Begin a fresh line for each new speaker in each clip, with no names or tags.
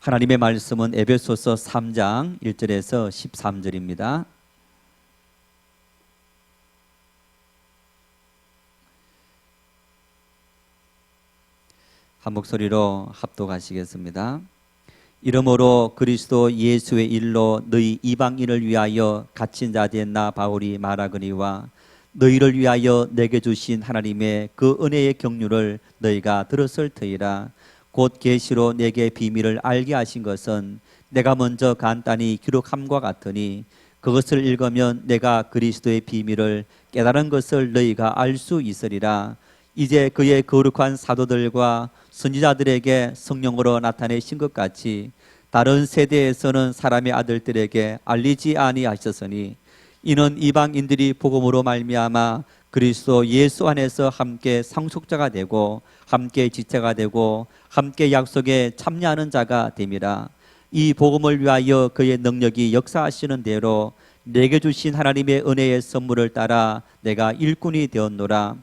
하나님의 말씀은 에베소서 3장 1절에서 13절입니다. 한 목소리로 합독하시겠습니다. 이러므로 그리스도 예수의 일로 너희 이방인을 위하여 갇힌 자 된 나 바울이 말하거니와 너희를 위하여 내게 주신 하나님의 그 은혜의 경륜을 너희가 들었을 터이라. 곧 계시로 내게 비밀을 알게 하신 것은 내가 먼저 간단히 기록함과 같으니 그것을 읽으면 내가 그리스도의 비밀을 깨달은 것을 너희가 알 수 있으리라. 이제 그의 거룩한 사도들과 선지자들에게 성령으로 나타내신 것 같이 다른 세대에서는 사람의 아들들에게 알리지 아니하셨으니 이는 이방인들이 복음으로 말미암아 그리스도 예수 안에서 함께 상속자가 되고 함께 지체가 되고 함께 약속에 참여하는 자가 됨이라. 이 복음을 위하여 그의 능력이 역사하시는 대로 내게 주신 하나님의 은혜의 선물을 따라 내가 일꾼이 되었노라.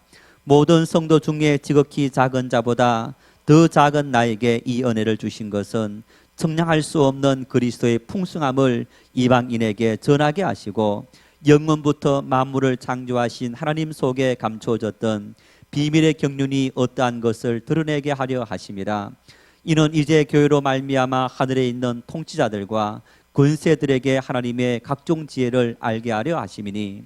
모든 성도 중에 지극히 작은 자보다 더 작은 나에게 이 은혜를 주신 것은 측량할 수 없는 그리스도의 풍성함을 이방인에게 전하게 하시고 영문부터 만물을 창조하신 하나님 속에 감추어졌던 비밀의 경륜이 어떠한 것을 드러내게 하려 하심이라. 이는 이제 교회로 말미암아 하늘에 있는 통치자들과 권세들에게 하나님의 각종 지혜를 알게 하려 하심이니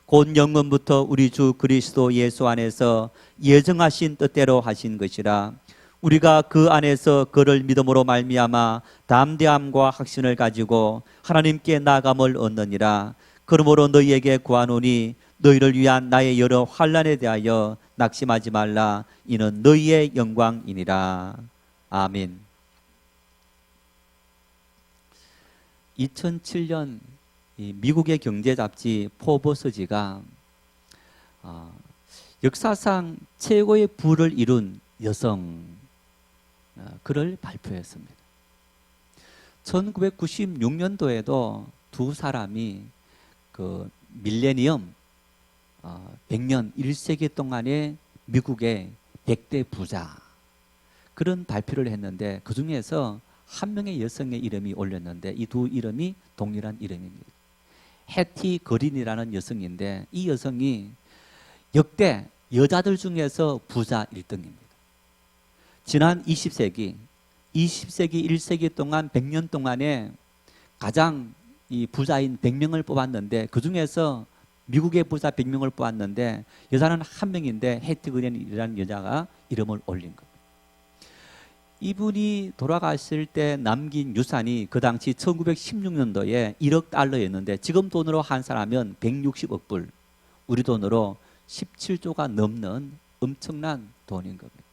곧 영문부터 우리 주 그리스도 예수 안에서 예정하신 뜻대로 하신 것이라. 우리가 그 안에서 그를 믿음으로 말미암아 담대함과 확신을 가지고 하나님께 나아감을 얻느니라. 그러므로 너희에게 구하노니 너희를 위한 나의 여러 환난에 대하여 낙심하지 말라. 이는 너희의 영광이니라. 아멘. 2007년 미국의 경제 잡지 포브스지가 역사상 최고의 부를 이룬 여성 글을 발표했습니다. 1996년도에도 두 사람이 그 밀레니엄 100년 1세기 동안의 미국의 100대 부자 그런 발표를 했는데 그 중에서 한 명의 여성의 이름이 올렸는데 이 두 이름이 동일한 이름입니다. 해티 그린이라는 여성인데 이 여성이 역대 여자들 중에서 부자 1등입니다. 지난 20세기 1세기 동안 100년 동안에 가장 이 부자인 100명을 뽑았는데 그 중에서 미국의 부자 100명을 뽑았는데 여자는 한 명인데 해티 그린이라는 여자가 이름을 올린 겁니다. 이분이 돌아가실 때 남긴 유산이 그 당시 1916년도에 1억 달러였는데 지금 돈으로 환산하면 160억 불, 우리 돈으로 17조가 넘는 엄청난 돈인 겁니다.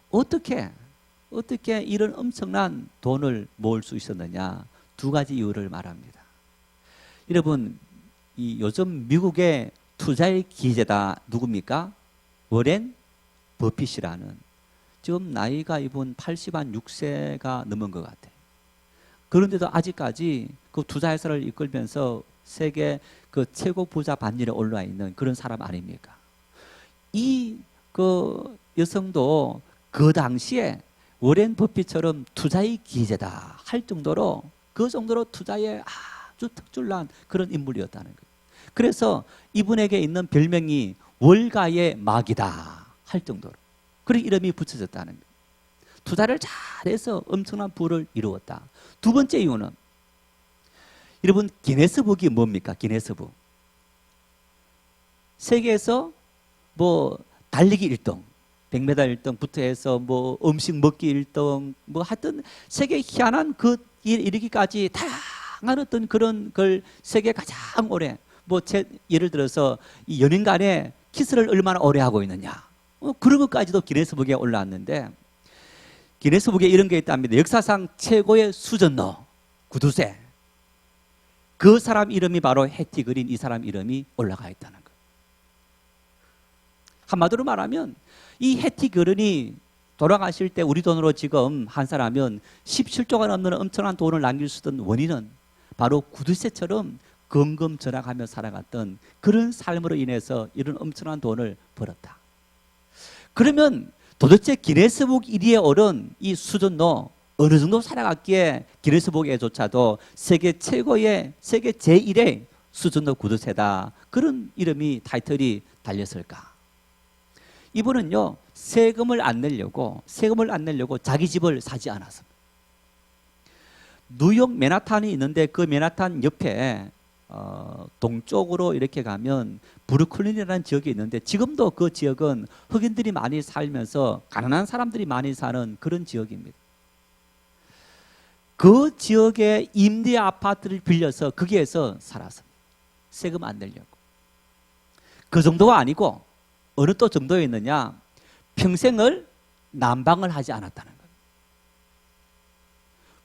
어떻게 이런 엄청난 돈을 모을 수 있었느냐? 두 가지 이유를 말합니다. 여러분, 이 요즘 미국의 투자의 기재다 누굽니까? 워렌 버핏이라는, 지금 나이가 이분 86세가 넘은 것 같아요. 그런데도 아직까지 그 투자 회사를 이끌면서 세계 그 최고 부자 반열에 올라 있는 그런 사람 아닙니까? 이 그 여성도 그 당시에 워렌 버핏처럼 투자의 기재다 할 정도로 그 정도로 투자에 아주 특출난 그런 인물이었다는 거예요. 그래서 이분에게 있는 별명이 월가의 마귀다 할 정도로 그런 이름이 붙여졌다는 거예요. 투자를 잘해서 엄청난 부를 이루었다. 두 번째 이유는 여러분 기네스북이 뭡니까? 기네스북. 세계에서 뭐 달리기 1등, 100m 1등부터 해서 뭐 음식 먹기 1등, 뭐 하여튼 세계 희한한 그 이르기까지 다양한 어떤 그런 걸 세계 가장 오래 뭐 예를 들어서 이 연인 간에 키스를 얼마나 오래 하고 있느냐. 그런 것까지도 기네스북에 올라왔는데 기네스북에 이런 게 있답니다. 역사상 최고의 수전너 구두쇠 그 사람 이름이 바로 해티 그린 이 사람 이름이 올라가 있다는 거예요. 한마디로 말하면 이 해티 그린이 돌아가실 때 우리 돈으로 지금 환산하면 17조가 넘는 엄청난 돈을 남길 수 있던 원인은 바로 구두쇠처럼 건검전락하며 살아갔던 그런 삶으로 인해서 이런 엄청난 돈을 벌었다. 그러면 도대체 기네스북 1위에 오른 이 수전노 어느 정도 살아갔기에 기네스북에조차도 세계 최고의 세계 제1의 수준의 구두쇠다, 그런 이름이 타이틀이 달렸을까? 이분은요 세금을 안 내려고 자기 집을 사지 않았습니다. 뉴욕 맨하탄이 있는데 그 맨하탄 옆에 동쪽으로 이렇게 가면 브루클린이라는 지역이 있는데 지금도 그 지역은 흑인들이 많이 살면서 가난한 사람들이 많이 사는 그런 지역입니다. 그 지역의 임대 아파트를 빌려서 거기에서 살았습니다. 세금 안 내려고. 그 정도가 아니고 어느 또 정도에 있느냐, 평생을 난방을 하지 않았다는 거예요.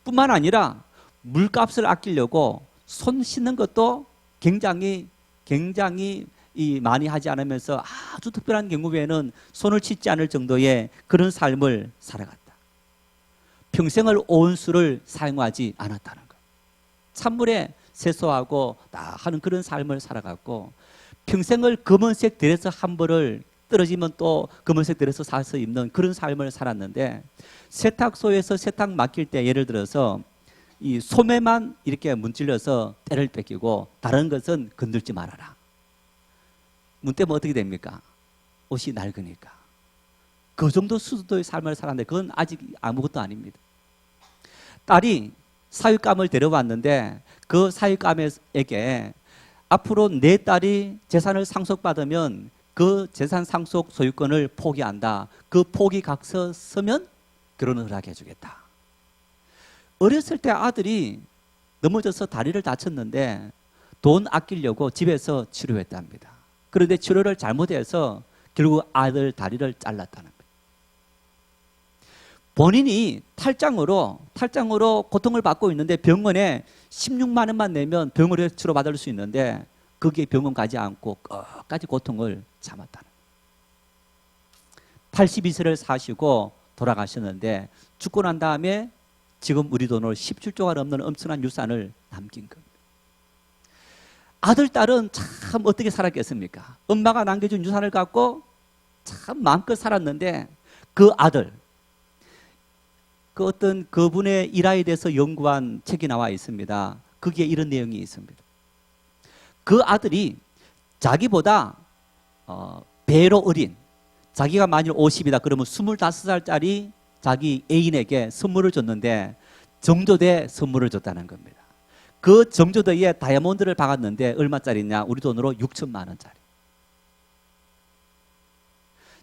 뿐만 아니라 물값을 아끼려고 손 씻는 것도 굉장히 많이 하지 않으면서 아주 특별한 경우 외에는 손을 씻지 않을 정도의 그런 삶을 살아갔다. 평생을 온수를 사용하지 않았다는 거예요. 찬물에 세수하고 다 하는 그런 삶을 살아갔고, 평생을 검은색 드레스 한 벌을 떨어지면 또 검은색 드레스 사서 입는 그런 삶을 살았는데, 세탁소에서 세탁 맡길 때 예를 들어서 이 소매만 이렇게 문질러서 때를 뺏기고 다른 것은 건들지 말아라. 문 떼면 어떻게 됩니까? 옷이 낡으니까. 그 정도 수준의 삶을 살았는데 그건 아직 아무것도 아닙니다. 딸이 사육감을 데려왔는데 그 사육감에게 앞으로 내 딸이 재산을 상속받으면 그 재산 상속 소유권을 포기한다. 그 포기 각서 쓰면 결혼을 허락해 주겠다. 어렸을 때 아들이 넘어져서 다리를 다쳤는데 돈 아끼려고 집에서 치료했답니다. 그런데 치료를 잘못해서 결국 아들 다리를 잘랐다는 거예요. 본인이 탈장으로 고통을 받고 있는데 병원에 16만 원만 내면 병원에 치료받을 수 있는데 거기에 병원 가지 않고 끝까지 고통을 참았다는 거예요. 82세를 사시고 돌아가셨는데 죽고 난 다음에 지금 우리 돈으로 17조가 넘는 엄청난 유산을 남긴 겁니다. 아들, 딸은 참 어떻게 살았겠습니까? 엄마가 남겨준 유산을 갖고 참 마음껏 살았는데 그 아들, 그 어떤 그분의 일화에 대해서 연구한 책이 나와 있습니다. 거기에 이런 내용이 있습니다. 그 아들이 자기보다 배로 어린, 자기가 만일 50이다 그러면 25살짜리 자기 애인에게 선물을 줬는데 정조대 선물을 줬다는 겁니다. 그 정조대에 다이아몬드를 박았는데 얼마짜리냐? 우리 돈으로 6천만 원짜리.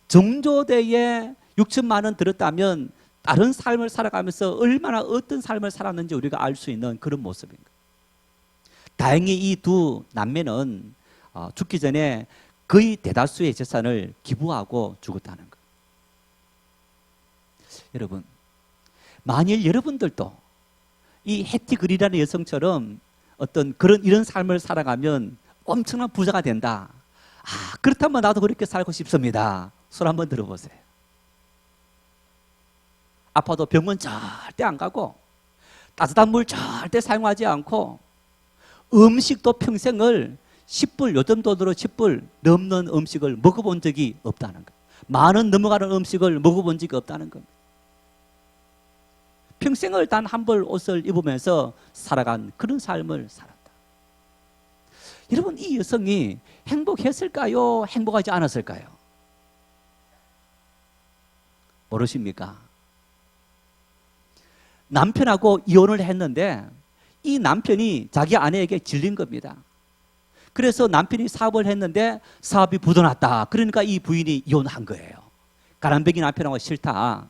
정조대에 6천만 원 들었다면 다른 삶을 살아가면서 얼마나 어떤 삶을 살았는지 우리가 알 수 있는 그런 모습입니다. 다행히 이 두 남매는 죽기 전에 거의 대다수의 재산을 기부하고 죽었다는 것. 여러분, 만일 여러분들도 이 해티 그리라는 여성처럼 어떤 이런 삶을 살아가면 엄청난 부자가 된다. 그렇다면 나도 그렇게 살고 싶습니다. 손 한번 들어보세요. 아파도 병원 절대 안 가고 따뜻한 물 절대 사용하지 않고 음식도 평생을 10불, 요즘 돈으로 10불 넘는 음식을 먹어본 적이 없다는 거예요. 만 원 넘어가는 음식을 먹어본 적이 없다는 겁니다. 평생을 단 한 벌 옷을 입으면서 살아간 그런 삶을 살았다. 여러분, 이 여성이 행복했을까요? 행복하지 않았을까요? 모르십니까? 남편하고 이혼을 했는데 이 남편이 자기 아내에게 질린 겁니다. 그래서 남편이 사업을 했는데 사업이 부도났다. 그러니까 이 부인이 이혼한 거예요. 가난뱅이 남편하고 싫다.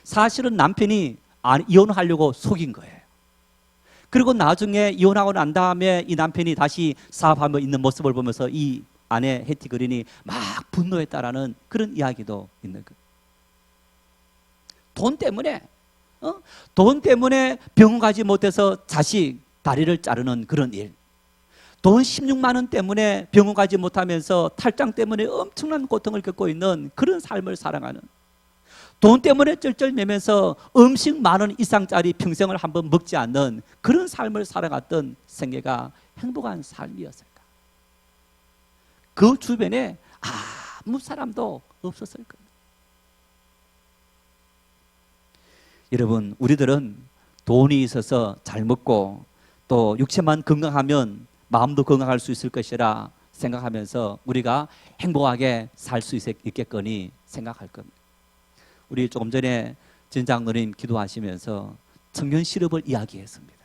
사실은 남편이 이혼하려고 속인 거예요. 그리고 나중에 이혼하고 난 다음에 이 남편이 다시 사업하며 있는 모습을 보면서 이 아내 해티 그린이 막 분노했다라는 그런 이야기도 있는 거예요. 돈 때문에 병원 가지 못해서 자식 다리를 자르는 그런 일, 돈 16만 원 때문에 병원 가지 못하면서 탈장 때문에 엄청난 고통을 겪고 있는 그런 삶을 살아가는, 돈 때문에 쩔쩔매면서 음식 10,000원 이상짜리 평생을 한번 먹지 않는 그런 삶을 살아갔던 생애가 행복한 삶이었을까? 그 주변에 아무 사람도 없었을 겁니다. 여러분, 우리들은 돈이 있어서 잘 먹고 또 육체만 건강하면 마음도 건강할 수 있을 것이라 생각하면서 우리가 행복하게 살 수 있겠거니 생각할 겁니다. 우리 조금 전에 전 장로님 기도하시면서 청년 실업을 이야기했습니다.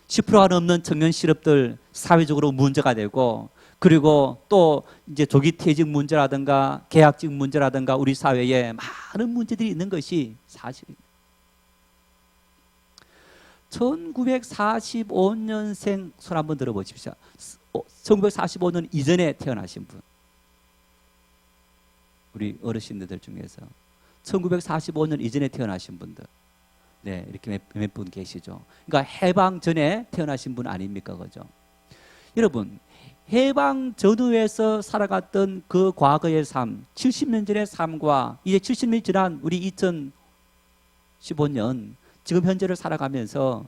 10%가 넘는 청년 실업들 사회적으로 문제가 되고, 그리고 또 이제 조기 퇴직 문제라든가 계약직 문제라든가 우리 사회에 많은 문제들이 있는 것이 사실입니다. 1945년생 손 한번 들어보십시오. 1945년 이전에 태어나신 분, 우리 어르신들 중에서 1945년 이전에 태어나신 분들, 네, 이렇게 몇 분 계시죠. 그러니까 해방 전에 태어나신 분 아닙니까, 그죠? 여러분, 해방 전후에서 살아갔던 그 과거의 삶, 70년 전의 삶과 이제 70년 지난 우리 2015년 지금 현재를 살아가면서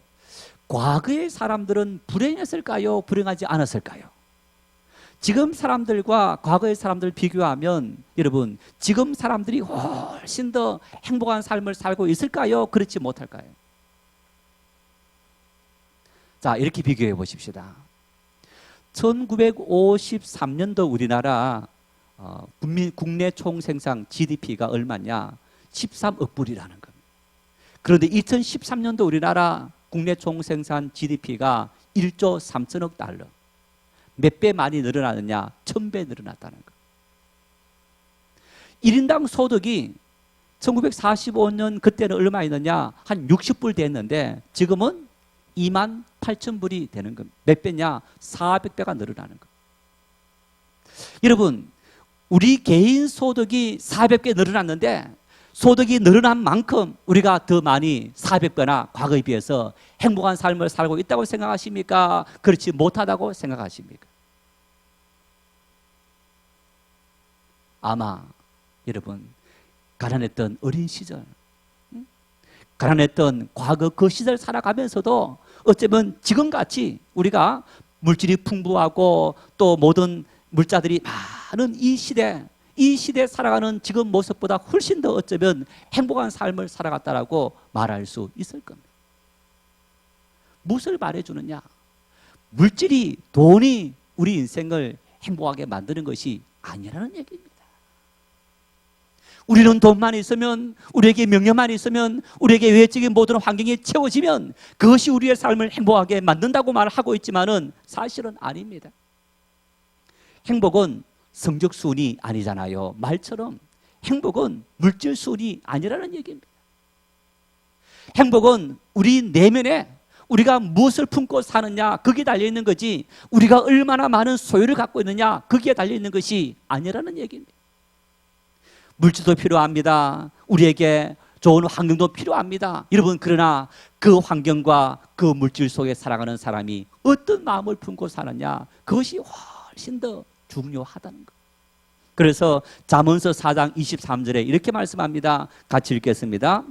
과거의 사람들은 불행했을까요? 불행하지 않았을까요? 지금 사람들과 과거의 사람들 비교하면 여러분, 지금 사람들이 훨씬 더 행복한 삶을 살고 있을까요? 그렇지 못할까요? 자, 이렇게 비교해 보십시다. 1953년도 우리나라 국내 총생산 GDP가 얼마냐? 13억 불이라는 겁니다. 그런데 2013년도 우리나라 국내 총생산 GDP가 1조 3천억 달러. 몇 배 많이 늘어나느냐? 1000배 늘어났다는 거. 1인당 소득이 1945년 그때는 얼마였느냐? 한 60불 됐는데 지금은 2만 8천 불이 되는 겁니다. 몇 배냐? 400배가 늘어나는 거. 여러분, 우리 개인 소득이 400배 늘어났는데 소득이 늘어난 만큼 우리가 더 많이 400배나 과거에 비해서 행복한 삶을 살고 있다고 생각하십니까? 그렇지 못하다고 생각하십니까? 아마 여러분, 가난했던 어린 시절, 가난했던 과거 그 시절 살아가면서도 어쩌면 지금같이 우리가 물질이 풍부하고 또 모든 물자들이 많은 이 시대에 살아가는 지금 모습보다 훨씬 더 어쩌면 행복한 삶을 살아갔다라고 말할 수 있을 겁니다. 무엇을 말해주느냐? 물질이, 돈이 우리 인생을 행복하게 만드는 것이 아니라는 얘기입니다. 우리는 돈만 있으면, 우리에게 명예만 있으면, 우리에게 외적인 모든 환경이 채워지면 그것이 우리의 삶을 행복하게 만든다고 말하고 있지만은 사실은 아닙니다. 행복은 성적순이 아니잖아요. 말처럼 행복은 물질순이 아니라는 얘기입니다. 행복은 우리 내면에 우리가 무엇을 품고 사느냐, 거기에 달려있는 거지, 우리가 얼마나 많은 소유를 갖고 있느냐, 거기에 달려있는 것이 아니라는 얘기입니다. 물질도 필요합니다. 우리에게 좋은 환경도 필요합니다. 여러분, 그러나 그 환경과 그 물질 속에 살아가는 사람이 어떤 마음을 품고 사느냐, 그것이 훨씬 더 중요하다는 것. 그래서 잠언서 4장 23절에 이렇게 말씀합니다. 같이 읽겠습니다.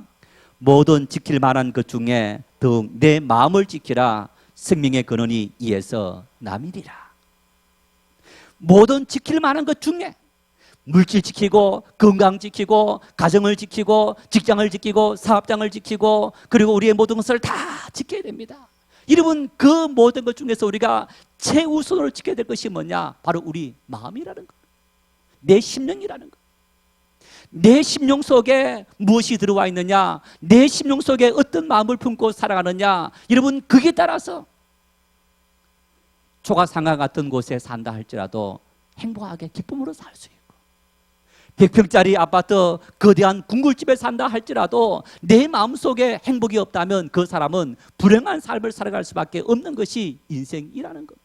모든 지킬 만한 것 중에 더욱 내 마음을 지키라. 생명의 근원이 이에서 남이리라. 모든 지킬 만한 것 중에 물질 지키고, 건강 지키고, 가정을 지키고, 직장을 지키고, 사업장을 지키고, 그리고 우리의 모든 것을 다 지켜야 됩니다. 여러분, 그 모든 것 중에서 우리가 최우선으로 지켜야 될 것이 뭐냐? 바로 우리 마음이라는 것, 내 심령이라는 것. 내 심령 속에 무엇이 들어와 있느냐, 내 심령 속에 어떤 마음을 품고 살아가느냐, 여러분, 그게 따라서 초가상가 같은 곳에 산다 할지라도 행복하게 기쁨으로 살 수 있고, 100평짜리 아파트 거대한 궁궐집에 산다 할지라도 내 마음속에 행복이 없다면 그 사람은 불행한 삶을 살아갈 수밖에 없는 것이 인생이라는 것.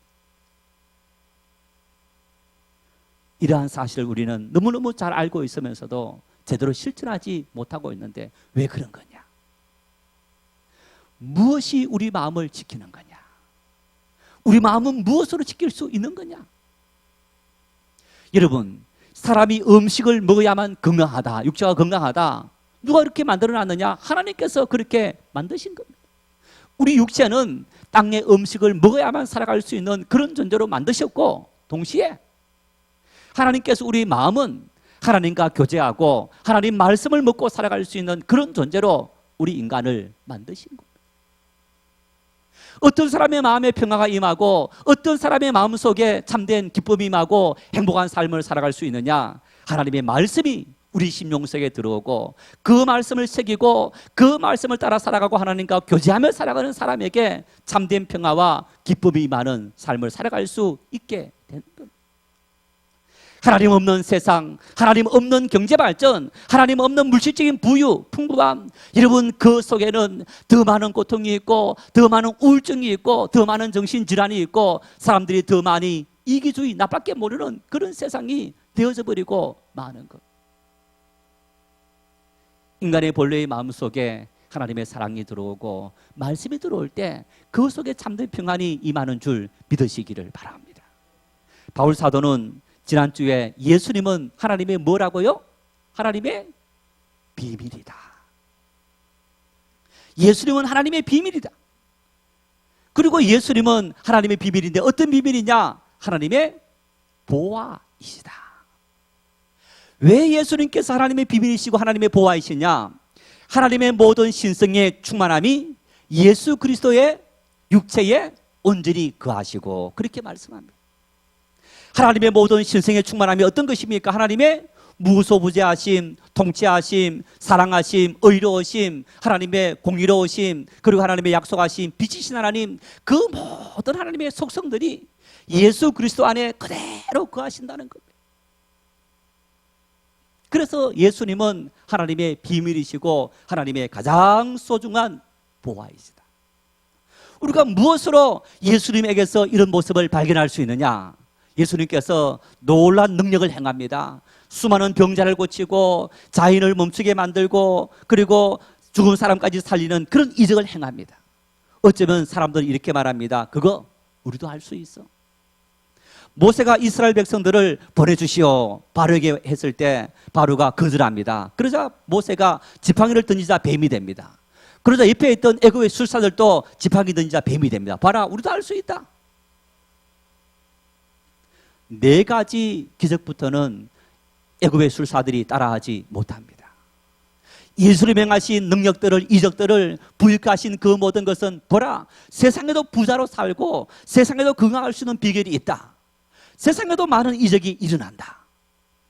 이러한 사실을 우리는 너무너무 잘 알고 있으면서도 제대로 실천하지 못하고 있는데 왜 그런 거냐? 무엇이 우리 마음을 지키는 거냐? 우리 마음은 무엇으로 지킬 수 있는 거냐? 여러분, 사람이 음식을 먹어야만 건강하다, 육체가 건강하다, 누가 그렇게 만들어놨느냐? 하나님께서 그렇게 만드신 겁니다. 우리 육체는 땅의 음식을 먹어야만 살아갈 수 있는 그런 존재로 만드셨고, 동시에 하나님께서 우리 마음은 하나님과 교제하고 하나님 말씀을 먹고 살아갈 수 있는 그런 존재로 우리 인간을 만드신 겁니다. 어떤 사람의 마음에 평화가 임하고 어떤 사람의 마음속에 참된 기쁨이 임하고 행복한 삶을 살아갈 수 있느냐? 하나님의 말씀이 우리 심령 속에 들어오고 그 말씀을 새기고 그 말씀을 따라 살아가고 하나님과 교제하며 살아가는 사람에게 참된 평화와 기쁨이 임하는 삶을 살아갈 수 있게 되는 겁니다. 하나님 없는 세상, 하나님 없는 경제발전, 하나님 없는 물질적인 부유, 풍부함, 여러분 그 속에는 더 많은 고통이 있고 더 많은 우울증이 있고 더 많은 정신질환이 있고 사람들이 더 많이 이기주의, 나밖에 모르는 그런 세상이 되어져 버리고 마는 것. 인간의 본래의 마음속에 하나님의 사랑이 들어오고 말씀이 들어올 때 그 속에 참된 평안이 임하는 줄 믿으시기를 바랍니다. 바울 사도는 지난주에 예수님은 하나님의 뭐라고요? 하나님의 비밀이다. 예수님은 하나님의 비밀이다. 그리고 예수님은 하나님의 비밀인데 어떤 비밀이냐? 하나님의 보화이시다. 왜 예수님께서 하나님의 비밀이시고 하나님의 보화이시냐? 하나님의 모든 신성의 충만함이 예수 그리스도의 육체에 온전히 거하시고 그렇게 말씀합니다. 하나님의 모든 신성의 충만함이 어떤 것입니까? 하나님의 무소부재하심, 통치하심, 사랑하심, 의로우심, 하나님의 공의로우심, 그리고 하나님의 약속하심, 빛이신 하나님, 그 모든 하나님의 속성들이 예수 그리스도 안에 그대로 거하신다는 겁니다. 그래서 예수님은 하나님의 비밀이시고 하나님의 가장 소중한 보화이시다. 우리가 무엇으로 예수님에게서 이런 모습을 발견할 수 있느냐? 예수님께서 놀라운 능력을 행합니다. 수많은 병자를 고치고 자인을 멈추게 만들고 그리고 죽은 사람까지 살리는 그런 이적을 행합니다. 어쩌면 사람들은 이렇게 말합니다. 그거 우리도 할 수 있어. 모세가 이스라엘 백성들을 보내주시오 바로에게 했을 때 바로가 거절합니다. 그러자 모세가 지팡이를 던지자 뱀이 됩니다. 그러자 옆에 있던 애굽의 술사들도 지팡이 던지자 뱀이 됩니다. 봐라, 우리도 할 수 있다. 4가지 기적부터는 애굽의 술사들이 따라하지 못합니다. 예수님 행하신 능력들을, 이적들을 부익하신 그 모든 것은 보라, 세상에도 부자로 살고 세상에도 건강할 수 있는 비결이 있다. 세상에도 많은 이적이 일어난다.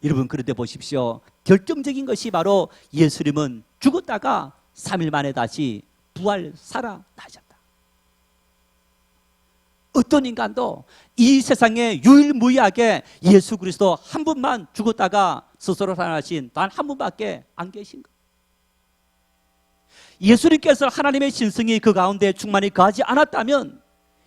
여러분, 그런데 보십시오. 결정적인 것이 바로 예수님은 죽었다가 3일 만에 다시 부활 살아나셨다. 어떤 인간도 이 세상에 유일무이하게 예수 그리스도 한 분만 죽었다가 스스로 살아나신 단 한 분밖에 안 계신 것. 예수님께서 하나님의 신성이 그 가운데 충만히 거하지 않았다면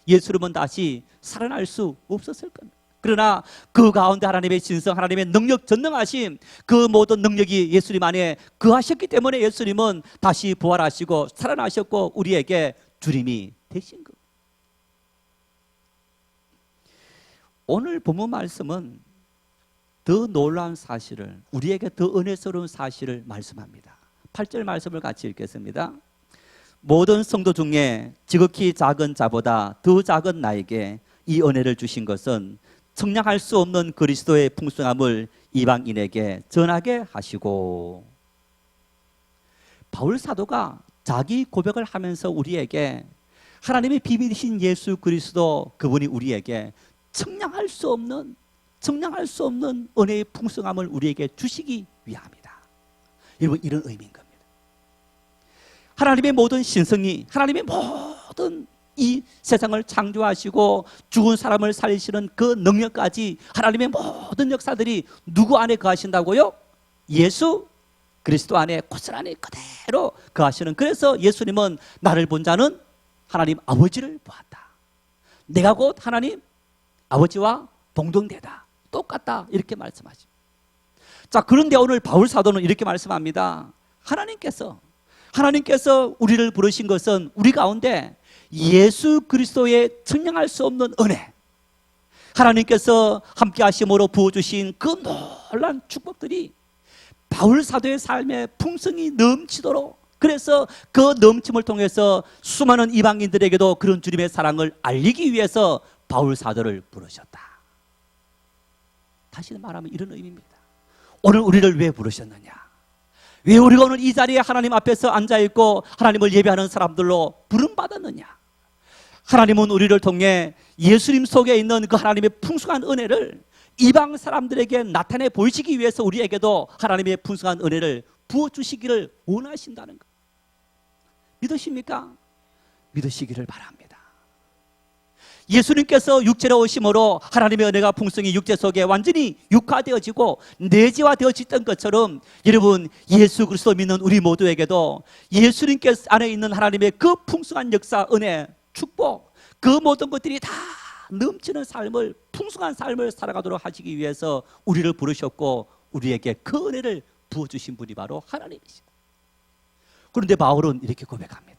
예수님은 다시 살아날 수 없었을 겁니다. 그러나 그 가운데 하나님의 신성, 하나님의 능력, 전능하심, 그 모든 능력이 예수님 안에 거하셨기 때문에 예수님은 다시 부활하시고 살아나셨고 우리에게 주님이 되신 겁니다. 오늘 본문 말씀은 더 놀라운 사실을, 우리에게 더 은혜스러운 사실을 말씀합니다. 8절 말씀을 같이 읽겠습니다. 모든 성도 중에 지극히 작은 자보다 더 작은 나에게 이 은혜를 주신 것은 측량할 수 없는 그리스도의 풍성함을 이방인에게 전하게 하시고. 바울 사도가 자기 고백을 하면서 우리에게 하나님의 비밀이신 예수 그리스도, 그분이 우리에게 측량할 수 없는 은혜의 풍성함을 우리에게 주시기 위함이다. 여러분, 이런 의미인 겁니다. 하나님의 모든 신성이, 하나님의 모든 이 세상을 창조하시고 죽은 사람을 살리시는 그 능력까지 하나님의 모든 역사들이 누구 안에 거하신다고요? 예수 그리스도 안에 고스란히 그대로 거하시는. 그래서 예수님은 나를 본 자는 하나님 아버지를 보았다. 내가 곧 하나님 아버지와 동등되다, 똑같다, 이렇게 말씀하십니다. 자, 그런데 오늘 바울 사도는 이렇게 말씀합니다. 하나님께서 우리를 부르신 것은 우리 가운데 예수 그리스도의 측량할 수 없는 은혜, 하나님께서 함께 하심으로 부어주신 그 놀라운 축복들이 바울 사도의 삶에 풍성이 넘치도록, 그래서 그 넘침을 통해서 수많은 이방인들에게도 그런 주님의 사랑을 알리기 위해서 바울 사도를 부르셨다. 다시 말하면 이런 의미입니다. 오늘 우리를 왜 부르셨느냐? 왜 우리가 오늘 이 자리에 하나님 앞에서 앉아있고 하나님을 예배하는 사람들로 부름받았느냐? 하나님은 우리를 통해 예수님 속에 있는 그 하나님의 풍성한 은혜를 이방 사람들에게 나타내 보이시기 위해서 우리에게도 하나님의 풍성한 은혜를 부어주시기를 원하신다는 것. 믿으십니까? 믿으시기를 바랍니다. 예수님께서 육체로 오심으로 하나님의 은혜가 풍성히 육체 속에 완전히 육화되어지고 내재화되어졌던 것처럼 여러분, 예수 그리스도 믿는 우리 모두에게도 예수님께서 안에 있는 하나님의 그 풍성한 역사, 은혜, 축복, 그 모든 것들이 다 넘치는 삶을, 풍성한 삶을 살아가도록 하시기 위해서 우리를 부르셨고 우리에게 그 은혜를 부어주신 분이 바로 하나님이시다. 그런데 바울은 이렇게 고백합니다.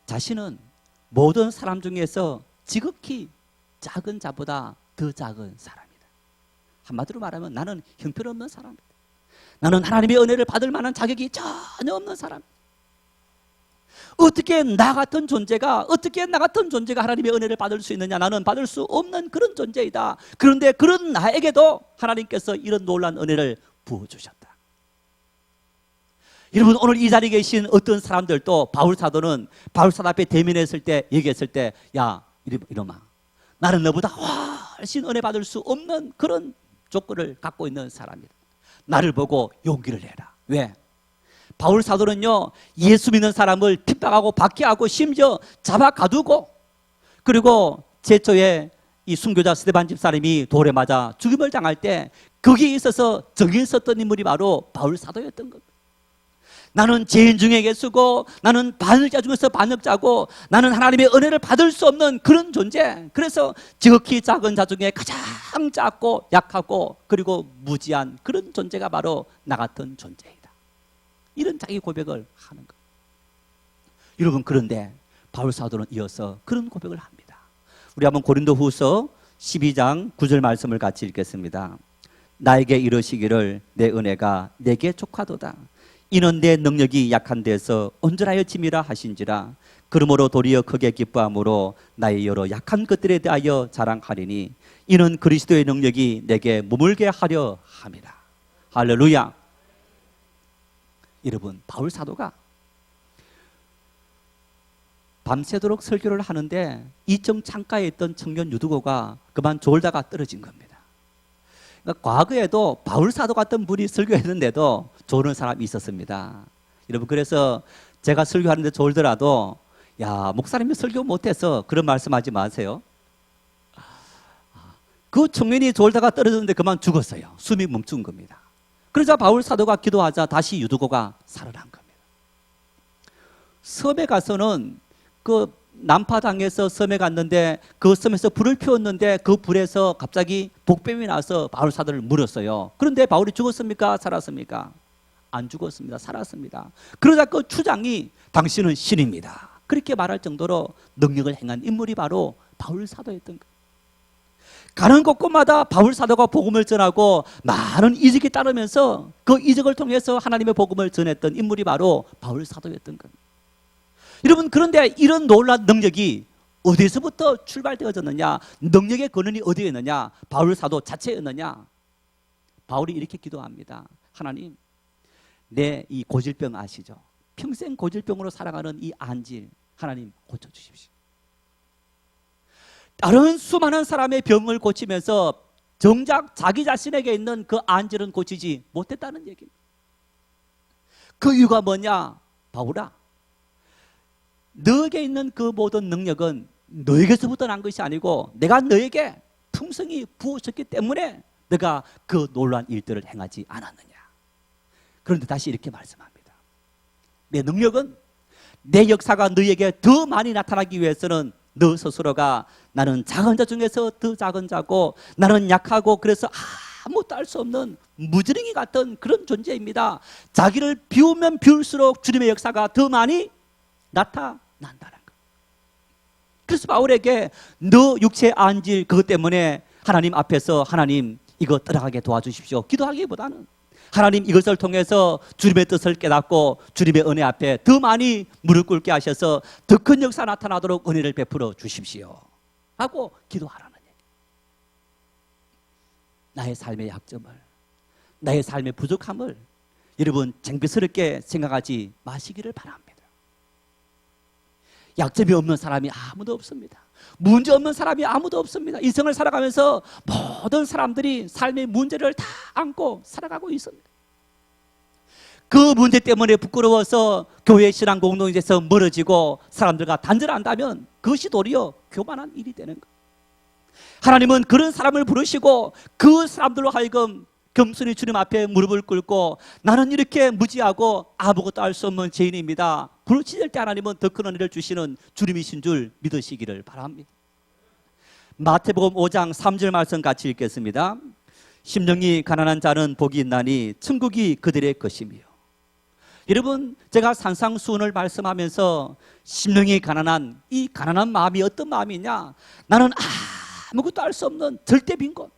자신은 모든 사람 중에서 지극히 작은 자보다 더 작은 사람이다. 한마디로 말하면 나는 형편없는 사람이다. 나는 하나님의 은혜를 받을 만한 자격이 전혀 없는 사람이다. 어떻게 나 같은 존재가 하나님의 은혜를 받을 수 있느냐? 나는 받을 수 없는 그런 존재이다. 그런데 그런 나에게도 하나님께서 이런 놀라운 은혜를 부어주셨다. 여러분, 오늘 이 자리에 계신 어떤 사람들도 바울 사도 앞에 대면했을 때, 얘기했을 때, 야, 이놈아, 나는 너보다 훨씬 은혜 받을 수 없는 그런 조건을 갖고 있는 사람이다. 나를 보고 용기를 내라. 왜? 바울 사도는요, 예수 믿는 사람을 핍박하고 박해하고 심지어 잡아 가두고, 그리고 최초에 이 순교자 스데반 집사님이 돌에 맞아 죽임을 당할 때 거기에 있어서 정에 섰던 인물이 바로 바울 사도였던 겁니다. 나는 죄인 중에 예수고, 나는 반역자 중에서 반역자고, 나는 하나님의 은혜를 받을 수 없는 그런 존재. 그래서 지극히 작은 자 중에 가장 작고 약하고 그리고 무지한 그런 존재가 바로 나 같은 존재이다. 이런 자기 고백을 하는 것. 여러분, 그런데 바울 사도는 이어서 그런 고백을 합니다. 우리 한번 고린도후서 12장 9절 말씀을 같이 읽겠습니다. 나에게 이르시기를 내 은혜가 내게 족하도다. 이는 내 능력이 약한 데서 온전하여 짐이라 하신지라. 그러므로 도리어 크게 기뻐함으로 나의 여러 약한 것들에 대하여 자랑하리니 이는 그리스도의 능력이 내게 머물게 하려 함이라. 할렐루야. 여러분, 바울 사도가 밤새도록 설교를 하는데 2층 창가에 있던 청년 유두고가 그만 졸다가 떨어진 겁니다. 그러니까 과거에도 바울 사도 같은 분이 설교했는데도 졸은 사람이 있었습니다. 여러분, 그래서 제가 설교하는데 졸더라도 야, 목사님이 설교 못해서 그런 말씀하지 마세요. 그 청년이 졸다가 떨어졌는데 그만 죽었어요. 숨이 멈춘 겁니다. 그러자 바울 사도가 기도하자 다시 유두고가 살아난 겁니다. 섬에 가서는 그 난파당해서 섬에 갔는데 그 섬에서 불을 피웠는데 그 불에서 갑자기 복뱀이 나서 바울 사도를 물었어요. 그런데 바울이 죽었습니까? 살았습니까? 안 죽었습니다. 살았습니다. 그러자 그 추장이 당신은 신입니다. 그렇게 말할 정도로 능력을 행한 인물이 바로 바울 사도였던 거예요. 가는 곳곳마다 바울 사도가 복음을 전하고 많은 이적이 따르면서 그 이적을 통해서 하나님의 복음을 전했던 인물이 바로 바울 사도였던 겁니다. 여러분, 그런데 이런 놀라운 능력이 어디서부터 출발되어졌느냐? 능력의 근원이 어디에 있느냐? 바울 사도 자체였느냐? 바울이 이렇게 기도합니다. 하나님, 내 이 고질병 아시죠? 평생 고질병으로 살아가는 이 안질, 하나님 고쳐주십시오. 다른 수많은 사람의 병을 고치면서 정작 자기 자신에게 있는 그 안질은 고치지 못했다는 얘기입니다. 그 이유가 뭐냐? 바울아, 너에게 있는 그 모든 능력은 너에게서부터 난 것이 아니고 내가 너에게 풍성히 부어줬기 때문에 너가 그 놀라운 일들을 행하지 않았느냐. 그런데 다시 이렇게 말씀합니다. 내 능력은, 내 역사가 너에게 더 많이 나타나기 위해서는 너 스스로가 나는 작은 자 중에서 더 작은 자고 나는 약하고 그래서 아무것도 할 수 없는 무지랭이 같은 그런 존재입니다. 자기를 비우면 비울수록 주님의 역사가 더 많이 나타난다는 것. 그래서 바울에게 너 육체 안질 그것 때문에 하나님 앞에서 하나님 이거 떠나가게 도와주십시오 기도하기보다는 하나님 이것을 통해서 주님의 뜻을 깨닫고 주님의 은혜 앞에 더 많이 무릎 꿇게 하셔서 더 큰 역사 나타나도록 은혜를 베풀어 주십시오 하고 기도하라는 얘기. 나의 삶의 약점을, 나의 삶의 부족함을 여러분 창피스럽게 생각하지 마시기를 바랍니다. 약점이 없는 사람이 아무도 없습니다. 문제 없는 사람이 아무도 없습니다. 인생을 살아가면서 모든 사람들이 삶의 문제를 다 안고 살아가고 있습니다. 그 문제 때문에 부끄러워서 교회 신앙 공동체에서 멀어지고 사람들과 단절한다면 그것이 도리어 교만한 일이 되는 거예요. 하나님은 그런 사람을 부르시고 그 사람들로 하여금 겸손히 주님 앞에 무릎을 꿇고 나는 이렇게 무지하고 아무것도 알 수 없는 죄인입니다. 부르짖을 때 하나님은 더 큰 은혜를 주시는 주님이신 줄 믿으시기를 바랍니다. 마태복음 5장 3절 말씀 같이 읽겠습니다. 심령이 가난한 자는 복이 있나니 천국이 그들의 것이며. 여러분, 제가 산상수훈을 말씀하면서 심령이 가난한 이 가난한 마음이 어떤 마음이냐? 나는 아무것도 알 수 없는 절대 빈곤,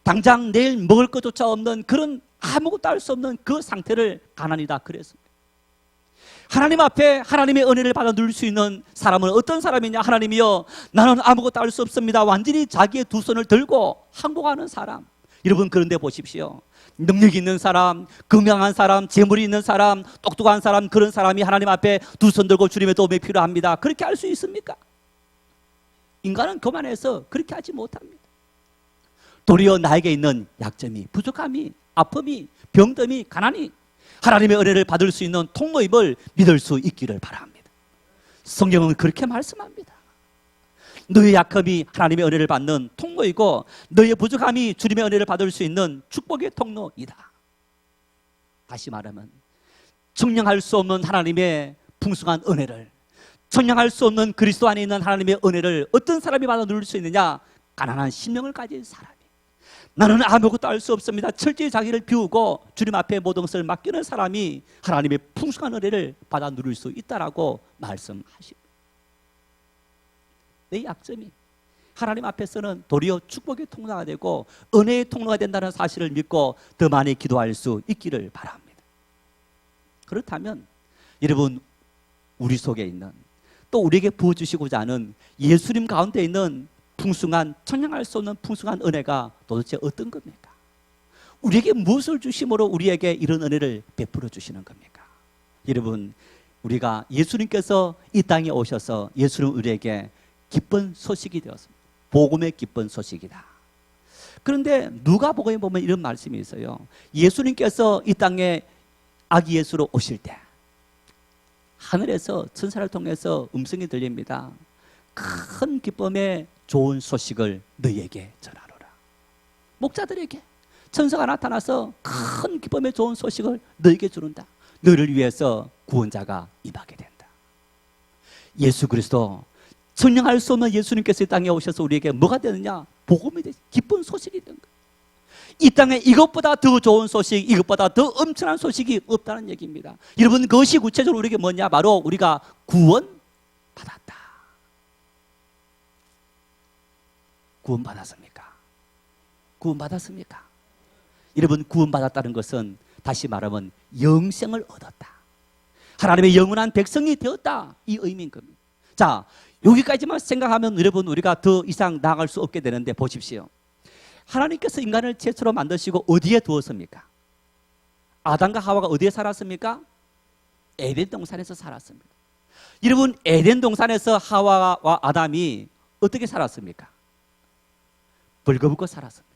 당장 내일 먹을 것조차 없는 그런 아무것도 알 수 없는 그 상태를 가난이다 그랬습니다. 하나님 앞에 하나님의 은혜를 받아 누릴 수 있는 사람은 어떤 사람이냐? 하나님이여, 나는 아무것도 알 수 없습니다. 완전히 자기의 두 손을 들고 항복하는 사람. 여러분, 그런데 보십시오. 능력 있는 사람, 건강한 사람, 재물이 있는 사람, 똑똑한 사람, 그런 사람이 하나님 앞에 두 손 들고 주님의 도움이 필요합니다. 그렇게 할 수 있습니까? 인간은 교만해서 그렇게 하지 못합니다. 도리어 나에게 있는 약점이, 부족함이, 아픔이, 병듦이, 가난이 하나님의 은혜를 받을 수 있는 통로임을 믿을 수 있기를 바랍니다. 성경은 그렇게 말씀합니다. 너의 약함이 하나님의 은혜를 받는 통로이고 너의 부족함이 주님의 은혜를 받을 수 있는 축복의 통로이다. 다시 말하면 청량할 수 없는 하나님의 풍성한 은혜를, 청량할 수 없는 그리스도 안에 있는 하나님의 은혜를 어떤 사람이 받아 누릴 수 있느냐? 가난한 심령을 가진 사람이. 나는 아무것도 알 수 없습니다. 철저히 자기를 비우고 주님 앞에 모든 것을 맡기는 사람이 하나님의 풍성한 은혜를 받아 누릴 수 있다라고 말씀하십니다. 내 약점이 하나님 앞에서는 도리어 축복의 통로가 되고 은혜의 통로가 된다는 사실을 믿고 더 많이 기도할 수 있기를 바랍니다. 그렇다면 여러분, 우리 속에 있는, 또 우리에게 부어주시고자 하는 예수님 가운데 있는 풍성한, 청량할 수 없는 풍성한 은혜가 도대체 어떤 겁니까? 우리에게 무엇을 주심으로 우리에게 이런 은혜를 베풀어 주시는 겁니까? 여러분, 우리가 예수님께서 이 땅에 오셔서 예수님 우리에게 기쁜 소식이 되었습니다. 복음의 기쁜 소식이다. 그런데 누가복음에 보면 이런 말씀이 있어요. 예수님께서 이 땅에 아기 예수로 오실 때 하늘에서 천사를 통해서 음성이 들립니다. 큰 기쁨의 좋은 소식을 너희에게 전하노라. 목자들에게 천사가 나타나서 큰 기쁨의 좋은 소식을 너희에게 주는다. 너희를 위해서 구원자가 임하게 된다. 예수 그리스도, 청량할 수 없는 예수님께서 이 땅에 오셔서 우리에게 뭐가 되느냐? 복음이 되지, 기쁜 소식이 된 거예요. 이 땅에 이것보다 더 좋은 소식, 이것보다 더 엄청난 소식이 없다는 얘기입니다. 여러분, 그것이 구체적으로 우리에게 뭐냐? 바로 우리가 구원받았다. 구원받았습니까? 구원받았습니까? 여러분, 구원받았다는 것은 다시 말하면 영생을 얻었다. 하나님의 영원한 백성이 되었다. 이 의미인 겁니다. 자, 여기까지만 생각하면 여러분, 우리가 더 이상 나아갈 수 없게 되는데 보십시오. 하나님께서 인간을 최초로 만드시고 어디에 두었습니까? 아담과 하와가 어디에 살았습니까? 에덴 동산에서 살았습니다. 여러분, 에덴 동산에서 하와와 아담이 어떻게 살았습니까? 벌거벗고 살았습니다.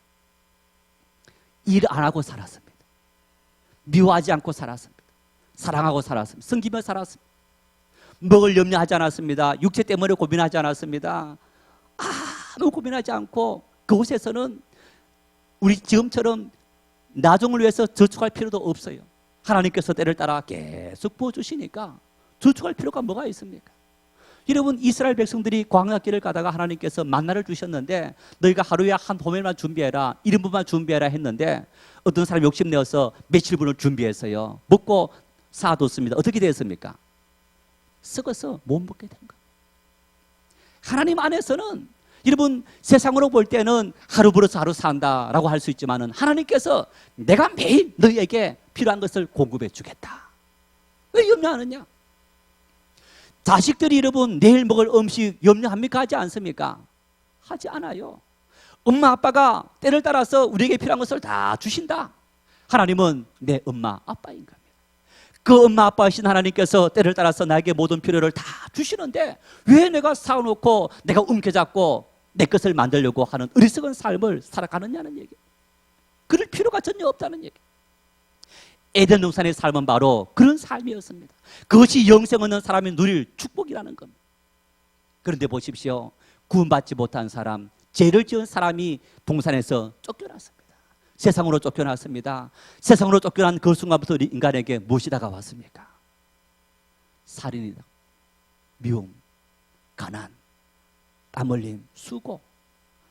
일 안 하고 살았습니다. 미워하지 않고 살았습니다. 사랑하고 살았습니다. 섬기며 살았습니다. 먹을 염려하지 않았습니다. 육체 때문에 고민하지 않았습니다. 아무 고민하지 않고 그곳에서는 우리 지금처럼 나중을 위해서 저축할 필요도 없어요. 하나님께서 때를 따라 계속 부어주시니까 저축할 필요가 뭐가 있습니까? 여러분, 이스라엘 백성들이 광야길을 가다가 하나님께서 만나를 주셨는데 너희가 하루에 한 호멜만 준비해라, 1인분만 준비해라 했는데 어떤 사람이 욕심내어서 며칠 분을 준비했어요. 먹고 쌓아뒀습니다. 어떻게 되었습니까? 썩어서 못 먹게 된 거예요. 하나님 안에서는 여러분, 세상으로 볼 때는 하루 벌어서 하루 산다라고 할 수 있지만은 하나님께서 내가 매일 너희에게 필요한 것을 공급해 주겠다. 왜 염려하느냐? 자식들이 여러분 내일 먹을 음식 염려합니까? 하지 않습니까? 하지 않아요. 엄마 아빠가 때를 따라서 우리에게 필요한 것을 다 주신다. 하나님은 내 엄마 아빠인 겁니다. 그 엄마 아빠이신 하나님께서 때를 따라서 나에게 모든 필요를 다 주시는데 왜 내가 사놓고 내가 움켜잡고 내 것을 만들려고 하는 어리석은 삶을 살아가느냐는 얘기. 그럴 필요가 전혀 없다는 얘기. 에덴 동산의 삶은 바로 그런 삶이었습니다. 그것이 영생 없는 사람이 누릴 축복이라는 겁니다. 그런데 보십시오. 구원받지 못한 사람, 죄를 지은 사람이 동산에서 쫓겨났습니다. 세상으로 쫓겨났습니다. 세상으로 쫓겨난 그 순간부터 인간에게 무엇이 다가왔습니까? 살인이다, 미움, 가난, 땀 흘림, 수고,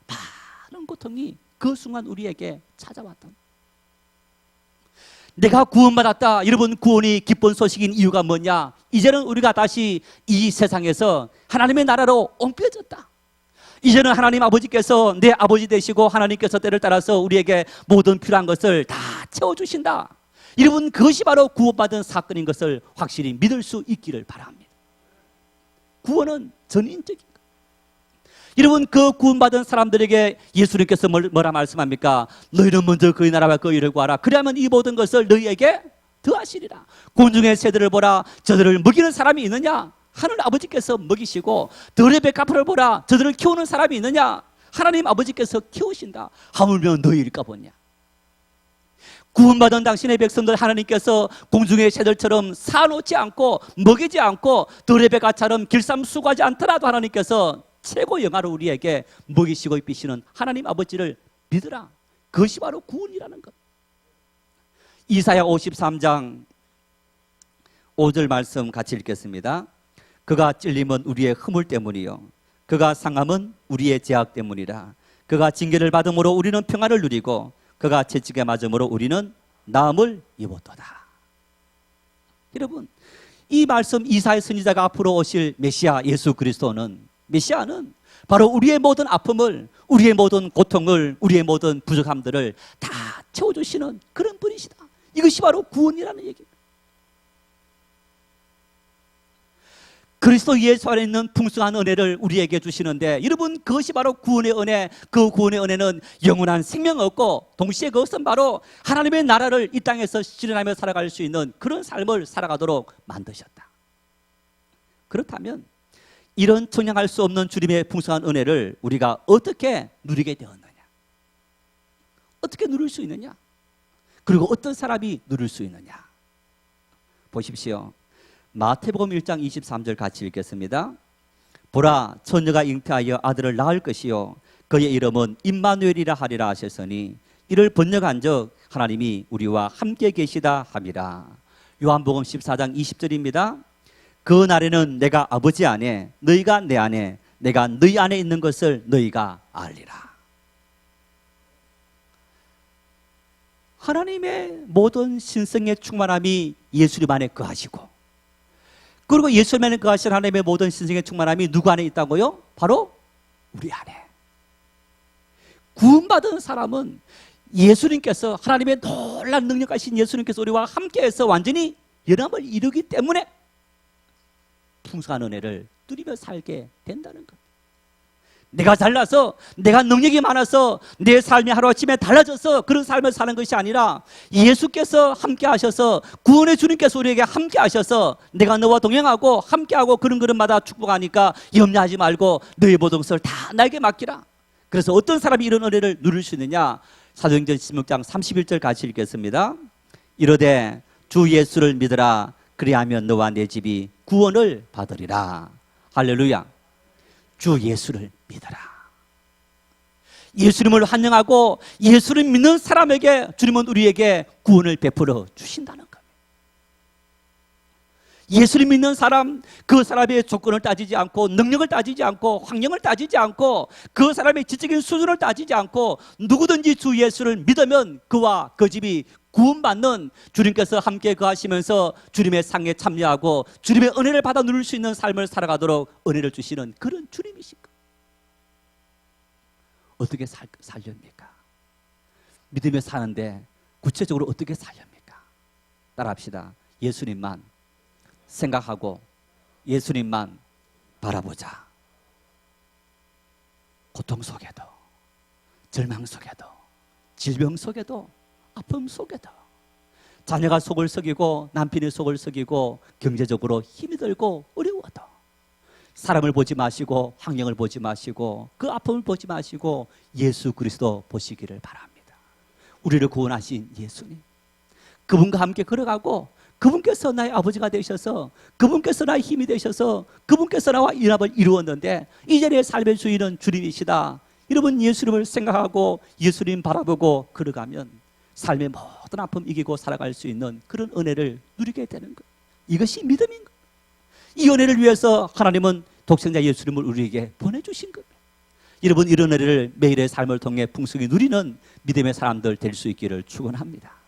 많은 고통이 그 순간 우리에게 찾아왔던. 내가 구원받았다. 여러분, 구원이 기쁜 소식인 이유가 뭐냐? 이제는 우리가 다시 이 세상에서 하나님의 나라로 옮겨졌다. 이제는 하나님 아버지께서 내 아버지 되시고 하나님께서 때를 따라서 우리에게 모든 필요한 것을 다 채워주신다. 여러분, 그것이 바로 구원받은 사건인 것을 확실히 믿을 수 있기를 바랍니다. 구원은 전인적인 것. 여러분, 그 구원받은 사람들에게 예수님께서 뭐라 말씀합니까? 너희는 먼저 그의 나라와 그의 의를 구하라. 그리하면 이 모든 것을 너희에게 더하시리라. 곤중의 새들을 보라. 저들을 먹이는 사람이 있느냐? 하늘 아버지께서 먹이시고 들의 백합을 보라. 저들을 키우는 사람이 있느냐? 하나님 아버지께서 키우신다. 하물며 너희일까 보냐? 구원받은 당신의 백성들 하나님께서 공중의 새들처럼 사놓지 않고 먹이지 않고 들의 백합처럼 길쌈수고하지 않더라도 하나님께서 최고 영화로 우리에게 먹이시고 입히시는 하나님 아버지를 믿으라. 그것이 바로 구원이라는 것. 이사야 53장 5절 말씀 같이 읽겠습니다. 그가 찔림은 우리의 허물 때문이요 그가 상함은 우리의 죄악 때문이라. 그가 징계를 받음으로 우리는 평안을 누리고 그가 채찍에 맞음으로 우리는 나음을 입었도다. 여러분, 이 말씀 이사야 선지자가 앞으로 오실 메시아 예수 그리스도는, 메시아는 바로 우리의 모든 아픔을, 우리의 모든 고통을, 우리의 모든 부족함들을 다 채워주시는 그런 분이시다. 이것이 바로 구원이라는 얘기입니다. 그리스도 예수 안에 있는 풍성한 은혜를 우리에게 주시는데, 여러분, 그것이 바로 구원의 은혜. 그 구원의 은혜는 영원한 생명 얻고 동시에 그것은 바로 하나님의 나라를 이 땅에서 실현하며 살아갈 수 있는 그런 삶을 살아가도록 만드셨다. 그렇다면 이런 청량할 수 없는 주님의 풍성한 은혜를 우리가 어떻게 누리게 되었느냐? 어떻게 누릴 수 있느냐? 그리고 어떤 사람이 누릴 수 있느냐? 보십시오. 마태복음 1장 23절 같이 읽겠습니다. 보라, 처녀가 잉태하여 아들을 낳을 것이요 그의 이름은 임마누엘이라 하리라 하셨으니 이를 번역한즉 하나님이 우리와 함께 계시다 함이라. 요한복음 14장 20절입니다. 그 날에는 내가 아버지 안에, 너희가 내 안에, 내가 너희 안에 있는 것을 너희가 알리라. 하나님의 모든 신성의 충만함이 예수님 안에 거하시고, 그리고 예수님 안에 거하신 하나님의 모든 신성의 충만함이 누구 안에 있다고요? 바로 우리 안에. 구원받은 사람은 예수님께서, 하나님의 놀라운 능력하신 예수님께서 우리와 함께해서 완전히 연합을 이루기 때문에 풍성한 은혜를 누리며 살게 된다는 것. 내가 잘나서, 내가 능력이 많아서 내 삶이 하루아침에 달라져서 그런 삶을 사는 것이 아니라 예수께서 함께 하셔서, 구원의 주님께서 우리에게 함께 하셔서 내가 너와 동행하고 함께하고 그런 걸음마다 축복하니까 염려하지 말고 너의 모든 것을 다 나에게 맡기라. 그래서 어떤 사람이 이런 은혜를 누릴 수 있느냐? 사도행전 16장 31절 같이 읽겠습니다. 이르되 주 예수를 믿으라. 그리하면 너와 내 집이 구원을 받으리라. 할렐루야. 주 예수를 믿어라. 예수님을 환영하고 예수를 믿는 사람에게 주님은 우리에게 구원을 베풀어 주신다는 겁니다. 예수를 믿는 사람, 그 사람의 조건을 따지지 않고, 능력을 따지지 않고, 환경을 따지지 않고, 그 사람의 지적인 수준을 따지지 않고 누구든지 주 예수를 믿으면 그와 그 집이 구원받는, 주님께서 함께 거하시면서 주님의 상에 참여하고 주님의 은혜를 받아 누릴 수 있는 삶을 살아가도록 은혜를 주시는 그런 주님이신 것. 어떻게 살렵니까? 믿으며 사는데 구체적으로 어떻게 살렵니까? 따라합시다. 예수님만 생각하고 예수님만 바라보자. 고통 속에도, 절망 속에도, 질병 속에도, 아픔 속에도, 자녀가 속을 썩이고 남편이 속을 썩이고 경제적으로 힘이 들고 어려워도 사람을 보지 마시고 환경을 보지 마시고 그 아픔을 보지 마시고 예수 그리스도 보시기를 바랍니다. 우리를 구원하신 예수님, 그분과 함께 걸어가고 그분께서 나의 아버지가 되셔서 그분께서 나의 힘이 되셔서 그분께서 나와 연합을 이루었는데 이제 내 삶의 주인은 주님이시다. 여러분, 예수님을 생각하고 예수님 바라보고 걸어가면 삶의 모든 아픔 이기고 살아갈 수 있는 그런 은혜를 누리게 되는 것. 이것이 믿음인 것. 이 은혜를 위해서 하나님은 독생자 예수님을 우리에게 보내주신 겁니다. 여러분, 이런 은혜를 매일의 삶을 통해 풍성히 누리는 믿음의 사람들 될 수 있기를 축원합니다.